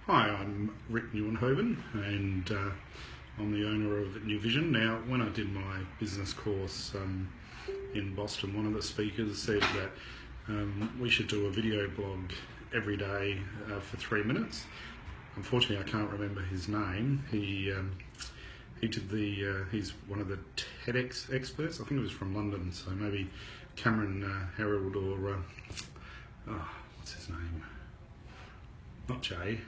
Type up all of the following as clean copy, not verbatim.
Hi, I'm Rick Neuenhoven and I'm the owner of New Vision. Now, when I did my business course in Boston, one of the speakers said that we should do a video blog every day for 3 minutes. Unfortunately, I can't remember his name. He did he's one of the TEDx experts. I think it was from London, so maybe Cameron Herold or what's his name? Not Jay.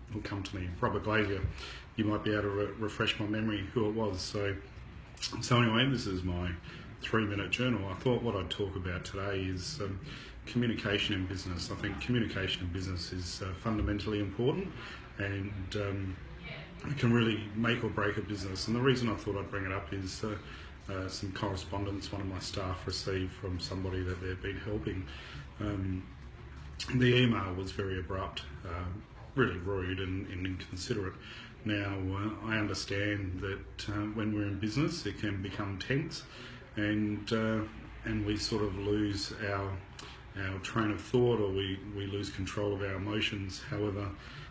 It'll come to me. Robert Glazier. You might be able to refresh my memory who it was. So anyway, this is my 3-minute journal. I thought what I'd talk about today is communication in business. I think communication in business is fundamentally important, and it can really make or break a business. And the reason I thought I'd bring it up is some correspondence one of my staff received from somebody that they've been helping. The email was very abrupt, really rude and inconsiderate. Now, I understand that when we're in business, it can become tense, and we sort of lose our train of thought, or we lose control of our emotions. However,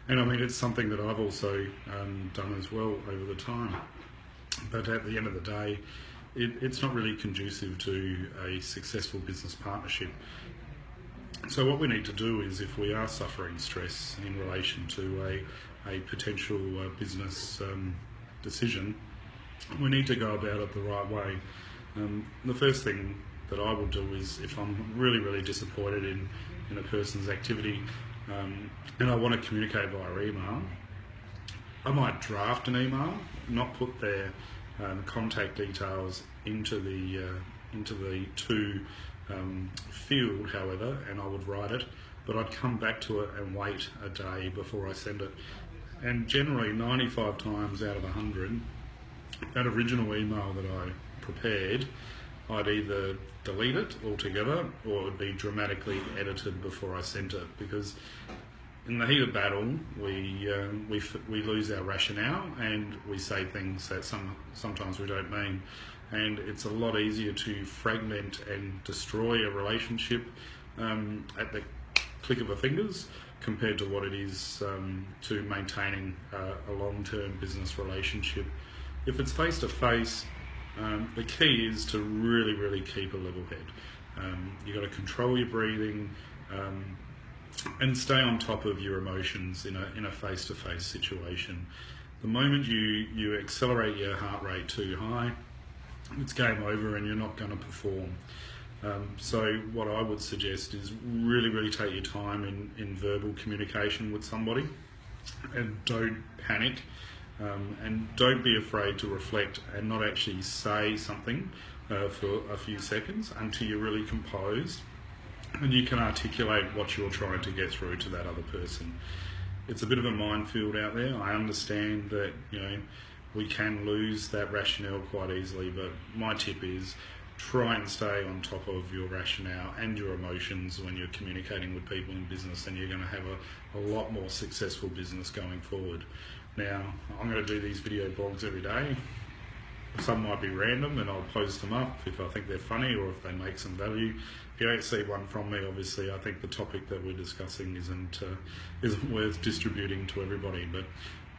and I mean, it's something that I've also done as well over the time. But at the end of the day, it's not really conducive to a successful business partnership. So what we need to do is, if we are suffering stress in relation to a potential business decision, we need to go about it the right way. The first thing that I will do is, if I'm really disappointed in a person's activity and I want to communicate via email, I might draft an email, not put their contact details into the field, however, and I would write it, but I'd come back to it and wait a day before I send it. And generally 95 times out of 100, that original email that I prepared, I'd either delete it altogether or it would be dramatically edited before I sent it, because in the heat of battle we lose our rationale and we say things that sometimes we don't mean. And it's a lot easier to fragment and destroy a relationship at the click of a fingers compared to what it is to maintaining a long-term business relationship. If it's face-to-face, the key is to really keep a level head. You've got to control your breathing and stay on top of your emotions in a face-to-face situation. The moment you accelerate your heart rate too high, it's game over and you're not going to perform. So what I would suggest is really take your time in verbal communication with somebody, and don't panic, and don't be afraid to reflect and not actually say something for a few seconds until you're really composed and you can articulate what you're trying to get through to that other person. It's a bit of a minefield out there. I understand that, we can lose that rationale quite easily, but my tip is try and stay on top of your rationale and your emotions when you're communicating with people in business, and you're going to have a lot more successful business going forward. Now, I'm going to do these video blogs every day. Some might be random and I'll post them up if I think they're funny or if they make some value. If you don't see one from me, obviously I think the topic that we're discussing isn't worth distributing to everybody, but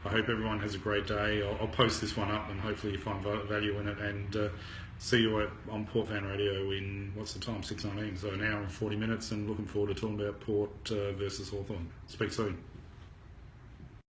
I hope everyone has a great day. I'll post this one up and hopefully you find value in it, and see you on Port Van Radio in, what's the time, 6:19, so an hour and 40 minutes, and looking forward to talking about Port versus Hawthorn. Speak soon.